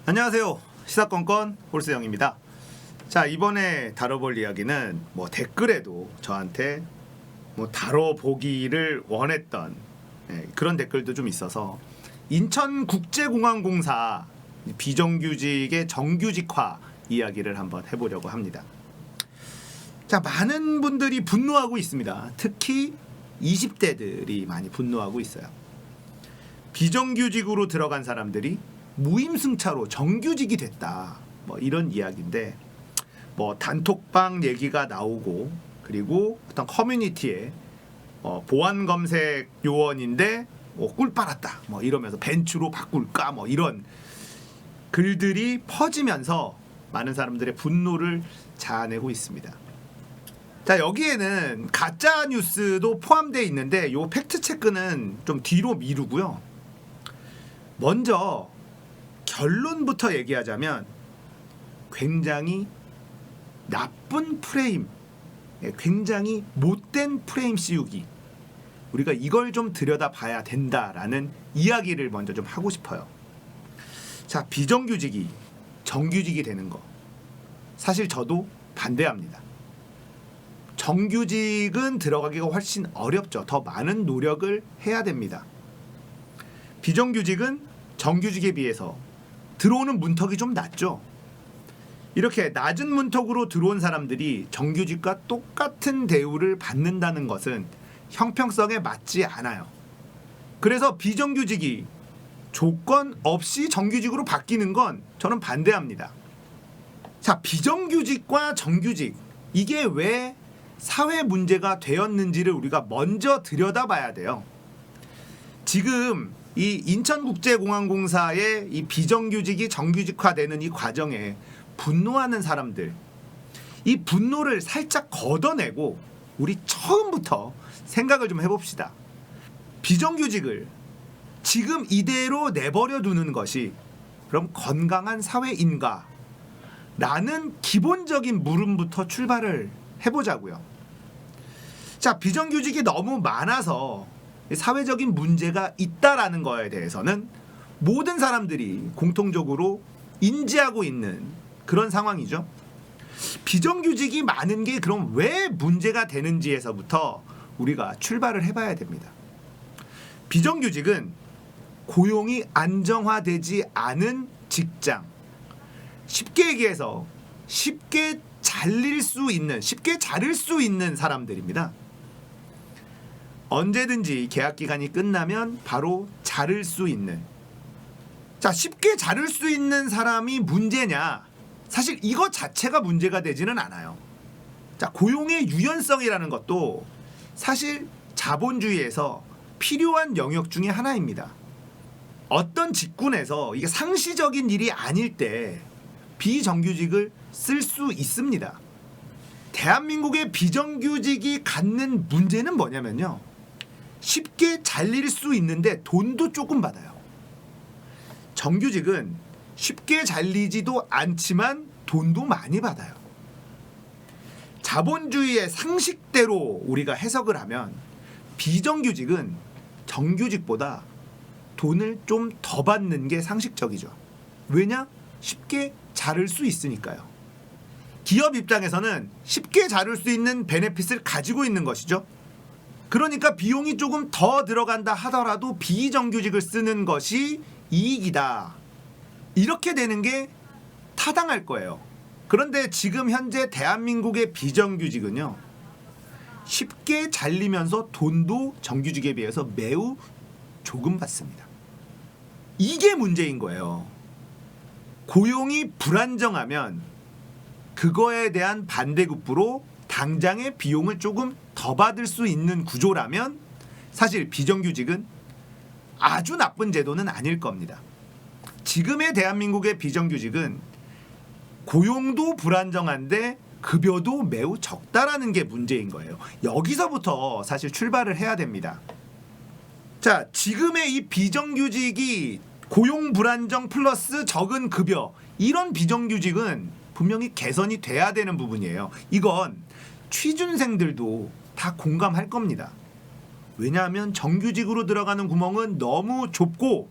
안녕하세요. 시사건건 홀스영입니다. 자, 이번에 다뤄볼 이야기는 댓글에도 저한테 다뤄보기를 원했던 그런 댓글도 좀 있어서 인천국제공항공사 비정규직의 정규직화 이야기를 한번 해보려고 합니다. 자, 많은 분들이 분노하고 있습니다. 특히 20대들이 많이 분노하고 있어요. 비정규직으로 들어간 사람들이 무임승차로 정규직이 됐다, 이런 이야기인데, 단톡방 얘기가 나오고, 그리고 어떤 커뮤니티에 보안 검색 요원인데 꿀 빨았다 이러면서 벤츠로 바꿀까 이런 글들이 퍼지면서 많은 사람들의 분노를 자아내고 있습니다. 자, 여기에는 가짜 뉴스도 포함되어 있는데 요 팩트 체크는 좀 뒤로 미루고요. 먼저 결론부터 얘기하자면 굉장히 나쁜 프레임, 굉장히 못된 프레임 씌우기, 우리가 이걸 좀 들여다봐야 된다라는 이야기를 먼저 좀 하고 싶어요. 자, 비정규직이 정규직이 되는 거, 사실 저도 반대합니다. 정규직은 들어가기가 훨씬 어렵죠. 더 많은 노력을 해야 됩니다. 비정규직은 정규직에 비해서 들어오는 문턱이 좀 낮죠. 이렇게 낮은 문턱으로 들어온 사람들이 정규직과 똑같은 대우를 받는다는 것은 형평성에 맞지 않아요. 그래서 비정규직이 조건 없이 정규직으로 바뀌는 건 저는 반대합니다. 자, 비정규직과 정규직, 이게 왜 사회 문제가 되었는지를 우리가 먼저 들여다봐야 돼요. 지금 이 인천국제공항공사의 이 비정규직이 정규직화되는 이 과정에 분노하는 사람들, 이 분노를 살짝 걷어내고 우리 처음부터 생각을 좀 해봅시다. 비정규직을 지금 이대로 내버려 두는 것이 그럼 건강한 사회인가? 라는 기본적인 물음부터 출발을 해보자고요. 자, 비정규직이 너무 많아서 사회적인 문제가 있다라는 거에 대해서는 모든 사람들이 공통적으로 인지하고 있는 그런 상황이죠. 비정규직이 많은 게 그럼 왜 문제가 되는지에서부터 우리가 출발을 해봐야 됩니다. 비정규직은 고용이 안정화되지 않은 직장, 쉽게 얘기해서 쉽게 잘릴 수 있는, 쉽게 자를 수 있는 사람들입니다. 언제든지 계약 기간이 끝나면 바로 자를 수 있는. 자, 쉽게 자를 수 있는 사람이 문제냐? 사실 이것 자체가 문제가 되지는 않아요. 자, 고용의 유연성이라는 것도 사실 자본주의에서 필요한 영역 중에 하나입니다. 어떤 직군에서 이게 상시적인 일이 아닐 때 비정규직을 쓸 수 있습니다. 대한민국의 비정규직이 갖는 문제는 뭐냐면요, 쉽게 잘릴 수 있는데 돈도 조금 받아요. 정규직은 쉽게 잘리지도 않지만 돈도 많이 받아요. 자본주의의 상식대로 우리가 해석을 하면 비정규직은 정규직보다 돈을 좀 더 받는 게 상식적이죠. 왜냐? 쉽게 자를 수 있으니까요. 기업 입장에서는 쉽게 자를 수 있는 베네핏을 가지고 있는 것이죠. 그러니까 비용이 조금 더 들어간다 하더라도 비정규직을 쓰는 것이 이익이다, 이렇게 되는 게 타당할 거예요. 그런데 지금 현재 대한민국의 비정규직은요, 쉽게 잘리면서 돈도 정규직에 비해서 매우 조금 받습니다. 이게 문제인 거예요. 고용이 불안정하면 그거에 대한 반대급부로 당장의 비용을 조금 더 받을 수 있는 구조라면 사실 비정규직은 아주 나쁜 제도는 아닐 겁니다. 지금의 대한민국의 비정규직은 고용도 불안정한데 급여도 매우 적다라는 게 문제인 거예요. 여기서부터 사실 출발을 해야 됩니다. 자, 지금의 이 비정규직이 고용 불안정 플러스 적은 급여, 이런 비정규직은 분명히 개선이 돼야 되는 부분이에요. 이건 취준생들도 다 공감할 겁니다. 왜냐하면 정규직으로 들어가는 구멍은 너무 좁고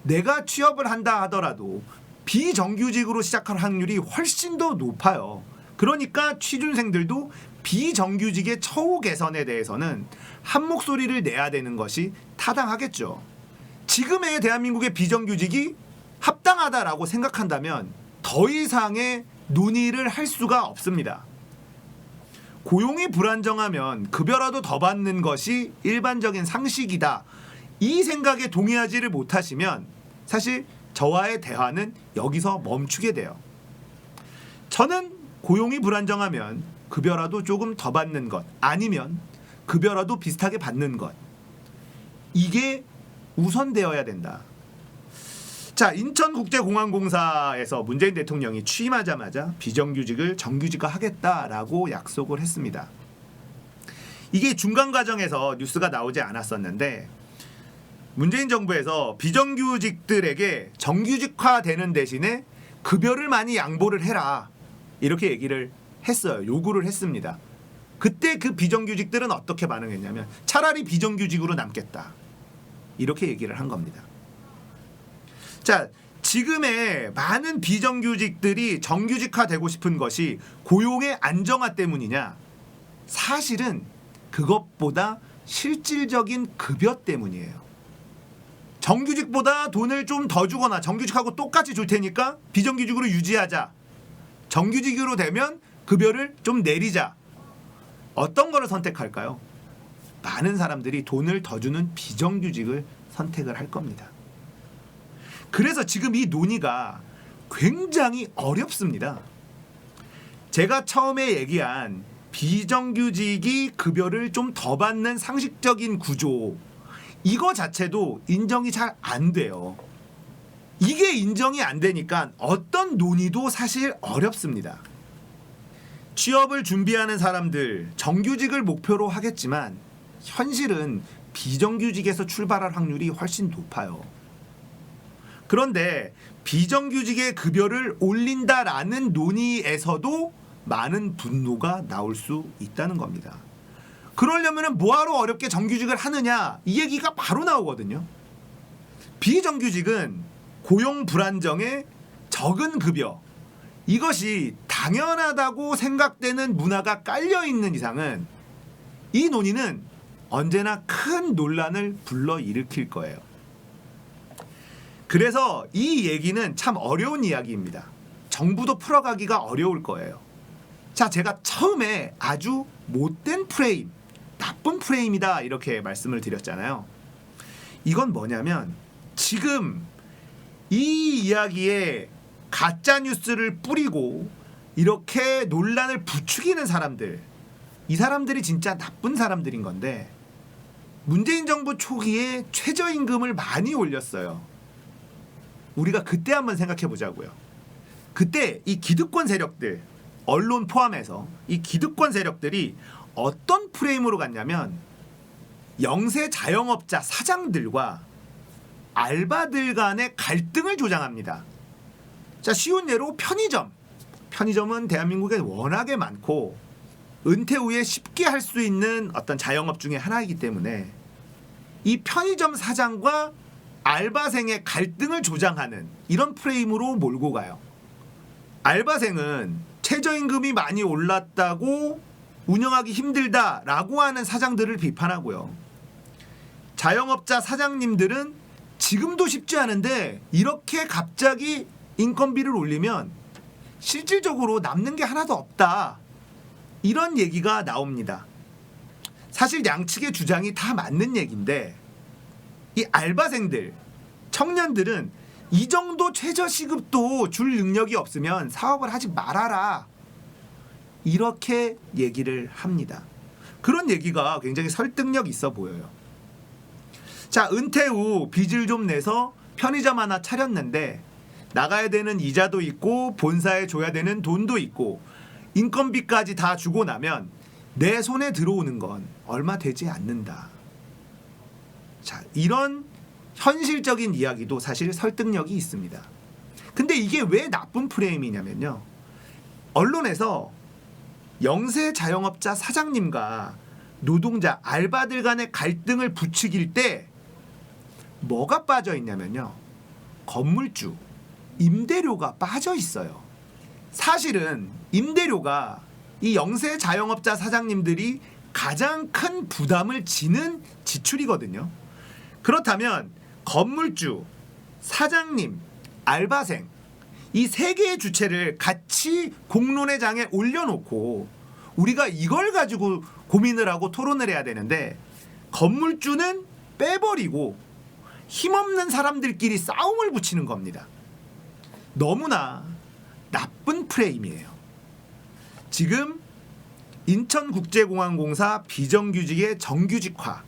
내가 취업을 한다 하더라도 비정규직으로 시작할 확률이 훨씬 더 높아요. 그러니까 취준생들도 비정규직의 처우 개선에 대해서는 한 목소리를 내야 되는 것이 타당하겠죠. 지금의 대한민국의 비정규직이 합당하다라고 생각한다면 더 이상의 논의를 할 수가 없습니다. 고용이 불안정하면 급여라도 더 받는 것이 일반적인 상식이다. 이 생각에 동의하지를 못하시면 사실 저와의 대화는 여기서 멈추게 돼요. 저는 고용이 불안정하면 급여라도 조금 더 받는 것, 아니면 급여라도 비슷하게 받는 것, 이게 우선되어야 된다. 자, 인천국제공항공사에서 문재인 대통령이 취임하자마자 비정규직을 정규직화하겠다라고 약속을 했습니다. 이게 중간 과정에서 뉴스가 나오지 않았었는데 문재인 정부에서 비정규직들에게 정규직화되는 대신에 급여를 많이 양보를 해라, 이렇게 얘기를 했어요. 요구를 했습니다. 그때 그 비정규직들은 어떻게 반응했냐면 차라리 비정규직으로 남겠다, 이렇게 얘기를 한 겁니다. 자, 지금의 많은 비정규직들이 정규직화되고 싶은 것이 고용의 안정화 때문이냐? 사실은 그것보다 실질적인 급여 때문이에요. 정규직보다 돈을 좀 더 주거나 정규직하고 똑같이 줄 테니까 비정규직으로 유지하자, 정규직으로 되면 급여를 좀 내리자. 어떤 거를 선택할까요? 많은 사람들이 돈을 더 주는 비정규직을 선택을 할 겁니다. 그래서 지금 이 논의가 굉장히 어렵습니다. 제가 처음에 얘기한 비정규직이 급여를 좀 더 받는 상식적인 구조, 이거 자체도 인정이 잘 안 돼요. 이게 인정이 안 되니까 어떤 논의도 사실 어렵습니다. 취업을 준비하는 사람들 정규직을 목표로 하겠지만 현실은 비정규직에서 출발할 확률이 훨씬 높아요. 그런데 비정규직의 급여를 올린다라는 논의에서도 많은 분노가 나올 수 있다는 겁니다. 그러려면 뭐하러 어렵게 정규직을 하느냐, 이 얘기가 바로 나오거든요. 비정규직은 고용 불안정에 적은 급여, 이것이 당연하다고 생각되는 문화가 깔려있는 이상은 이 논의는 언제나 큰 논란을 불러일으킬 거예요. 그래서 이 얘기는 참 어려운 이야기입니다. 정부도 풀어가기가 어려울 거예요. 자, 제가 처음에 아주 못된 프레임, 나쁜 프레임이다, 이렇게 말씀을 드렸잖아요. 이건 뭐냐면 지금 이 이야기에 가짜 뉴스를 뿌리고 이렇게 논란을 부추기는 사람들, 이 사람들이 진짜 나쁜 사람들인 건데 문재인 정부 초기에 최저임금을 많이 올렸어요. 우리가 그때 한번 생각해 보자고요. 그때 이 기득권 세력들, 언론 포함해서 이 기득권 세력들이 어떤 프레임으로 갔냐면 영세 자영업자 사장들과 알바들 간의 갈등을 조장합니다. 자, 쉬운 예로 편의점은 대한민국에 워낙에 많고 은퇴 후에 쉽게 할 수 있는 어떤 자영업 중에 하나이기 때문에 이 편의점 사장과 알바생의 갈등을 조장하는 이런 프레임으로 몰고 가요. 알바생은 최저임금이 많이 올랐다고 운영하기 힘들다라고 하는 사장들을 비판하고요. 자영업자 사장님들은 지금도 쉽지 않은데 이렇게 갑자기 인건비를 올리면 실질적으로 남는 게 하나도 없다, 이런 얘기가 나옵니다. 사실 양측의 주장이 다 맞는 얘기인데 이 알바생들, 청년들은 이 정도 최저시급도 줄 능력이 없으면 사업을 하지 말아라, 이렇게 얘기를 합니다. 그런 얘기가 굉장히 설득력 있어 보여요. 자, 은퇴 후 빚을 좀 내서 편의점 하나 차렸는데 나가야 되는 이자도 있고 본사에 줘야 되는 돈도 있고 인건비까지 다 주고 나면 내 손에 들어오는 건 얼마 되지 않는다. 자, 이런 현실적인 이야기도 사실 설득력이 있습니다. 근데 이게 왜 나쁜 프레임이냐면요, 언론에서 영세 자영업자 사장님과 노동자 알바들 간의 갈등을 부추길 때 뭐가 빠져 있냐면요, 건물주, 임대료가 빠져 있어요. 사실은 임대료가 이 영세 자영업자 사장님들이 가장 큰 부담을 지는 지출이거든요. 그렇다면 건물주, 사장님, 알바생 이 세 개의 주체를 같이 공론의 장에 올려놓고 우리가 이걸 가지고 고민을 하고 토론을 해야 되는데 건물주는 빼버리고 힘없는 사람들끼리 싸움을 붙이는 겁니다. 너무나 나쁜 프레임이에요. 지금 인천국제공항공사 비정규직의 정규직화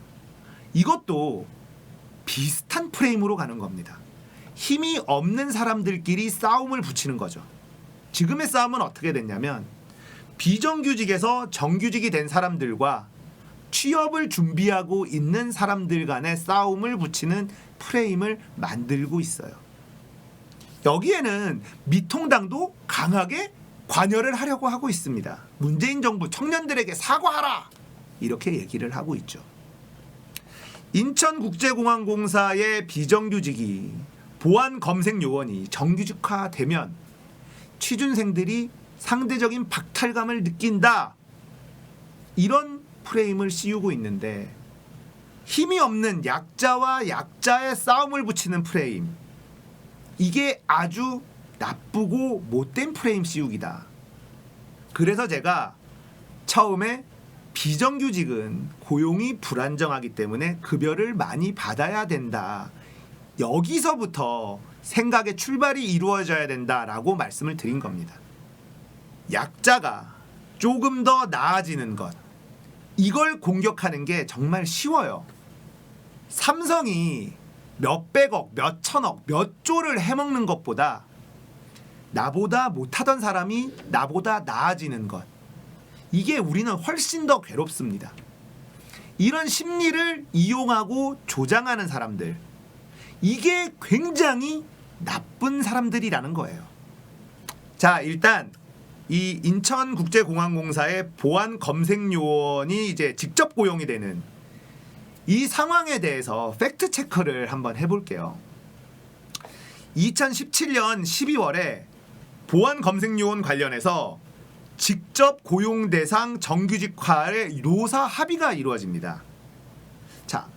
이것도 비슷한 프레임으로 가는 겁니다. 힘이 없는 사람들끼리 싸움을 붙이는 거죠. 지금의 싸움은 어떻게 됐냐면 비정규직에서 정규직이 된 사람들과 취업을 준비하고 있는 사람들 간의 싸움을 붙이는 프레임을 만들고 있어요. 여기에는 미통당도 강하게 관여를 하려고 하고 있습니다. 문재인 정부 청년들에게 사과하라! 이렇게 얘기를 하고 있죠. 인천국제공항공사의 비정규직이 보안검색요원이 정규직화되면 취준생들이 상대적인 박탈감을 느낀다. 이런 프레임을 씌우고 있는데 힘이 없는 약자와 약자의 싸움을 붙이는 프레임 이게 아주 나쁘고 못된 프레임 씌우기다. 그래서 제가 처음에 비정규직은 고용이 불안정하기 때문에 급여를 많이 받아야 된다. 여기서부터 생각의 출발이 이루어져야 된다라고 말씀을 드린 겁니다. 약자가 조금 더 나아지는 것 이걸 공격하는 게 정말 쉬워요. 삼성이 몇백억, 몇천억, 몇 조를 해먹는 것보다 나보다 못하던 사람이 나보다 나아지는 것 이게 우리는 훨씬 더 괴롭습니다. 이런 심리를 이용하고 조장하는 사람들 이게 굉장히 나쁜 사람들이라는 거예요. 자, 일단 이 인천국제공항공사의 보안검색요원이 이제 직접 고용이 되는 이 상황에 대해서 팩트 체크를 한번 해볼게요. 2017년 12월에 보안검색요원 관련해서 직접 고용 대상 정규직화의 노사 합의가 이루어집니다. 자,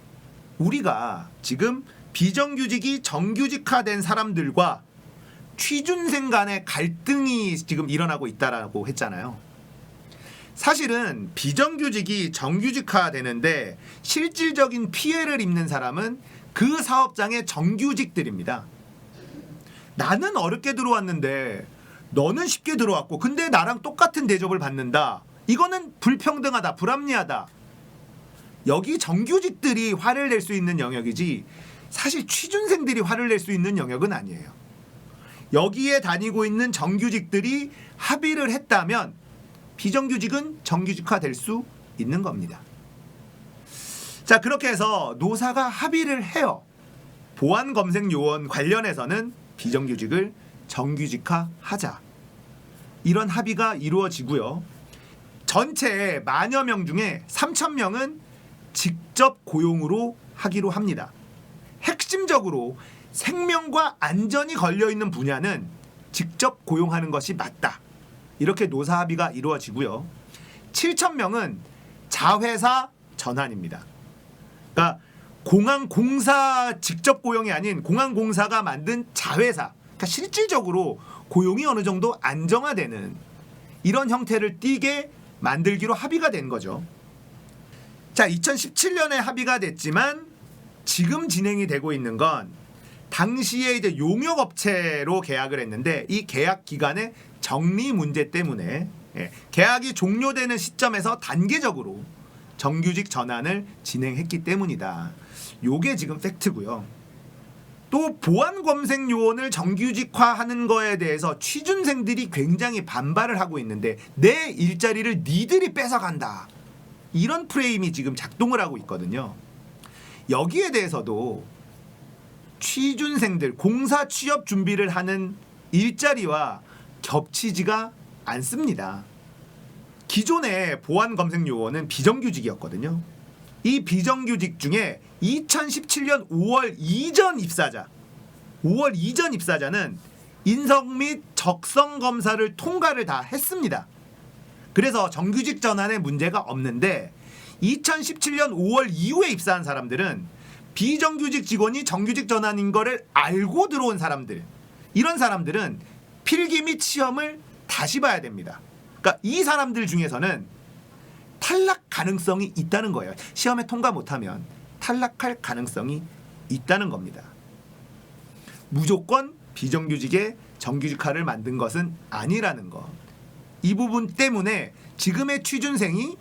우리가 지금 비정규직이 정규직화된 사람들과 취준생 간의 갈등이 지금 일어나고 있다라고 했잖아요. 사실은 비정규직이 정규직화되는데 실질적인 피해를 입는 사람은 그 사업장의 정규직들입니다. 나는 어렵게 들어왔는데 너는 쉽게 들어왔고 근데 나랑 똑같은 대접을 받는다. 이거는 불평등하다, 불합리하다. 여기 정규직들이 화를 낼 수 있는 영역이지 사실 취준생들이 화를 낼 수 있는 영역은 아니에요. 여기에 다니고 있는 정규직들이 합의를 했다면 비정규직은 정규직화 될 수 있는 겁니다. 자, 그렇게 해서 노사가 합의를 해요. 보안검색요원 관련해서는 비정규직을 정규직화하자. 이런 합의가 이루어지고요. 전체 10,000여 명 중에 3,000명은 직접 고용으로 하기로 합니다. 핵심적으로 생명과 안전이 걸려있는 분야는 직접 고용하는 것이 맞다. 이렇게 노사 합의가 이루어지고요. 7,000명은 자회사 전환입니다. 그러니까 공항공사 직접 고용이 아닌 공항공사가 만든 자회사, 그러니까 실질적으로 고용이 어느 정도 안정화되는 이런 형태를 띠게 만들기로 합의가 된 거죠. 자, 2017년에 합의가 됐지만 지금 진행이 되고 있는 건 당시에 이제 용역업체로 계약을 했는데 이 계약 기간의 정리 문제 때문에 계약이 종료되는 시점에서 단계적으로 정규직 전환을 진행했기 때문이다. 요게 지금 팩트고요. 또 보안검색요원을 정규직화하는 거에 대해서 취준생들이 굉장히 반발을 하고 있는데 내 일자리를 니들이 뺏어간다. 이런 프레임이 지금 작동을 하고 있거든요. 여기에 대해서도 취준생들 공사 취업 준비를 하는 일자리와 겹치지가 않습니다. 기존의 보안검색요원은 비정규직이었거든요. 이 비정규직 중에 2017년 5월 이전 입사자는 인성 및 적성 검사를 통과를 다 했습니다. 그래서 정규직 전환에 문제가 없는데 2017년 5월 이후에 입사한 사람들은 비정규직 직원이 정규직 전환인 거를 알고 들어온 사람들, 이런 사람들은 필기 및 시험을 다시 봐야 됩니다. 그러니까 이 사람들 중에서는 탈락 가능성이 있다는 거예요. 시험에 통과 못하면 탈락할 가능성이 있다는 겁니다. 무조건 비정규직에 정규직화를 만든 것은 아니라는 것. 이 부분 때문에 지금의 취준생이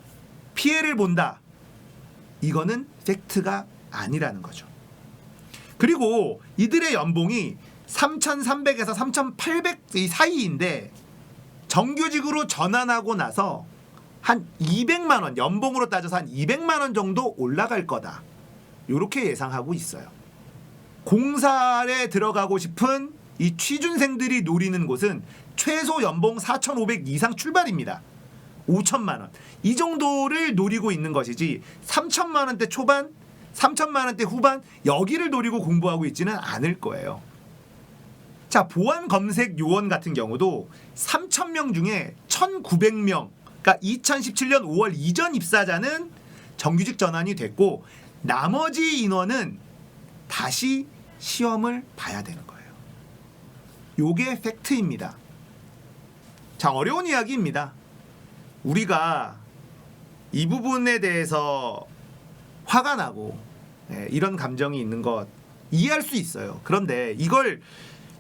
피해를 본다. 이거는 팩트가 아니라는 거죠. 그리고 이들의 연봉이 3,300에서 3,800 사이인데 정규직으로 전환하고 나서 한 200만 원, 연봉으로 따져서 한 200만 원 정도 올라갈 거다. 이렇게 예상하고 있어요. 공사에 들어가고 싶은 이 취준생들이 노리는 곳은 최소 연봉 4,500 이상 출발입니다. 5천만 원. 이 정도를 노리고 있는 것이지 3천만 원대 초반, 3천만 원대 후반 여기를 노리고 공부하고 있지는 않을 거예요. 자, 보안 검색 요원 같은 경우도 3,000명 중에 1,900명, 그러니까 2017년 5월 이전 입사자는 정규직 전환이 됐고 나머지 인원은 다시 시험을 봐야 되는 거예요. 요게 팩트입니다. 자, 어려운 이야기입니다. 우리가 이 부분에 대해서 화가 나고 이런 감정이 있는 것 이해할 수 있어요. 그런데 이걸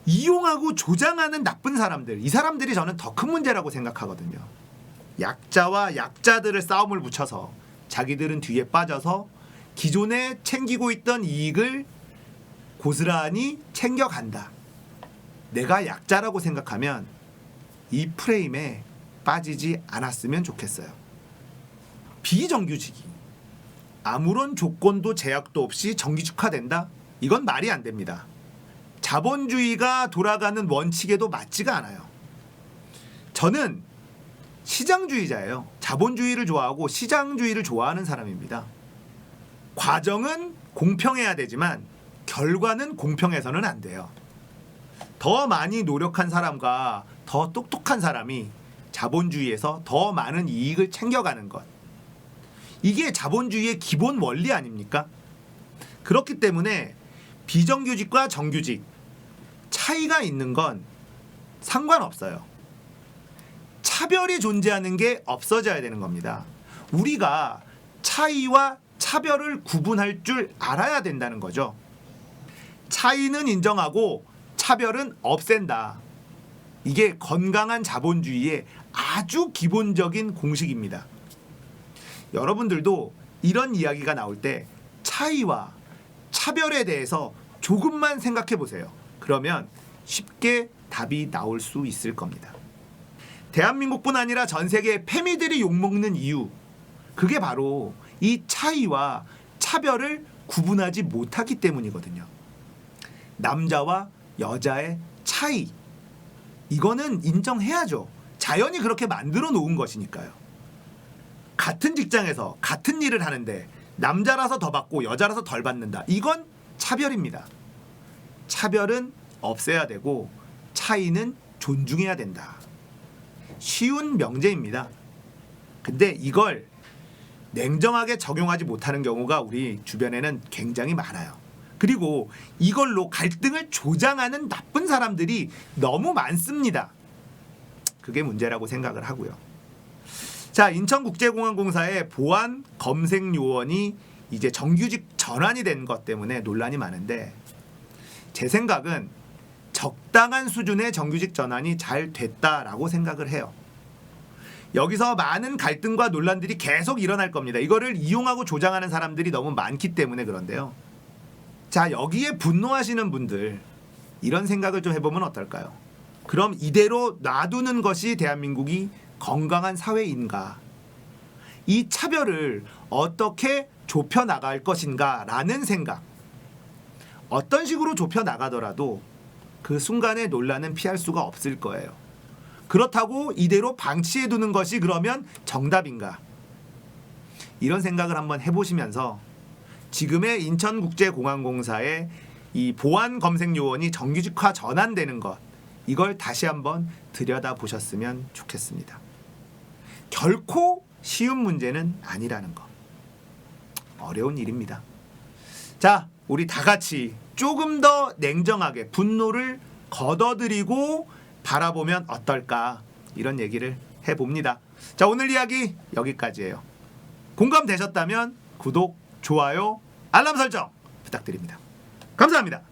이용하고 조장하는 나쁜 사람들, 이 사람들이 저는 더 큰 문제라고 생각하거든요. 약자와 약자들을 싸움을 붙여서 자기들은 뒤에 빠져서 기존에 챙기고 있던 이익을 고스란히 챙겨간다. 내가 약자라고 생각하면 이 프레임에 빠지지 않았으면 좋겠어요. 비정규직이 아무런 조건도 제약도 없이 정규직화된다? 이건 말이 안 됩니다. 자본주의가 돌아가는 원칙에도 맞지가 않아요. 저는 시장주의자예요. 자본주의를 좋아하고 시장주의를 좋아하는 사람입니다. 과정은 공평해야 되지만 결과는 공평해서는 안 돼요. 더 많이 노력한 사람과 더 똑똑한 사람이 자본주의에서 더 많은 이익을 챙겨가는 것. 이게 자본주의의 기본 원리 아닙니까? 그렇기 때문에 비정규직과 정규직 차이가 있는 건 상관없어요. 차별이 존재하는 게 없어져야 되는 겁니다. 우리가 차이와 차별을 구분할 줄 알아야 된다는 거죠. 차이는 인정하고 차별은 없앤다. 이게 건강한 자본주의의 아주 기본적인 공식입니다. 여러분들도 이런 이야기가 나올 때 차이와 차별에 대해서 조금만 생각해 보세요. 그러면 쉽게 답이 나올 수 있을 겁니다. 대한민국뿐 아니라 전 세계 패미들이 욕먹는 이유, 그게 바로 이 차이와 차별을 구분하지 못하기 때문이거든요. 남자와 여자의 차이, 이거는 인정해야죠. 자연이 그렇게 만들어 놓은 것이니까요. 같은 직장에서 같은 일을 하는데 남자라서 더 받고 여자라서 덜 받는다. 이건 차별입니다. 차별은 없애야 되고 차이는 존중해야 된다. 쉬운 명제입니다. 근데 이걸 냉정하게 적용하지 못하는 경우가 우리 주변에는 굉장히 많아요. 그리고 이걸로 갈등을 조장하는 나쁜 사람들이 너무 많습니다. 그게 문제라고 생각을 하고요. 자, 인천국제공항공사의 보안 검색 요원이 이제 정규직 전환이 된 것 때문에 논란이 많은데 제 생각은 적당한 수준의 정규직 전환이 잘 됐다라고 생각을 해요. 여기서 많은 갈등과 논란들이 계속 일어날 겁니다. 이거를 이용하고 조장하는 사람들이 너무 많기 때문에 그런데요. 자, 여기에 분노하시는 분들 이런 생각을 좀 해보면 어떨까요? 그럼 이대로 놔두는 것이 대한민국이 건강한 사회인가? 이 차별을 어떻게 좁혀나갈 것인가? 라는 생각. 어떤 식으로 좁혀나가더라도 그 순간의 논란은 피할 수가 없을 거예요. 그렇다고 이대로 방치해두는 것이 그러면 정답인가? 이런 생각을 한번 해보시면서 지금의 인천국제공항공사의 이 보안 검색 요원이 정규직화 전환되는 것, 이걸 다시 한번 들여다보셨으면 좋겠습니다. 결코 쉬운 문제는 아니라는 거. 어려운 일입니다. 자, 우리 다 같이 조금 더 냉정하게 분노를 걷어들이고 바라보면 어떨까, 이런 얘기를 해봅니다. 자, 오늘 이야기 여기까지예요. 공감되셨다면 구독, 좋아요, 알람 설정 부탁드립니다. 감사합니다.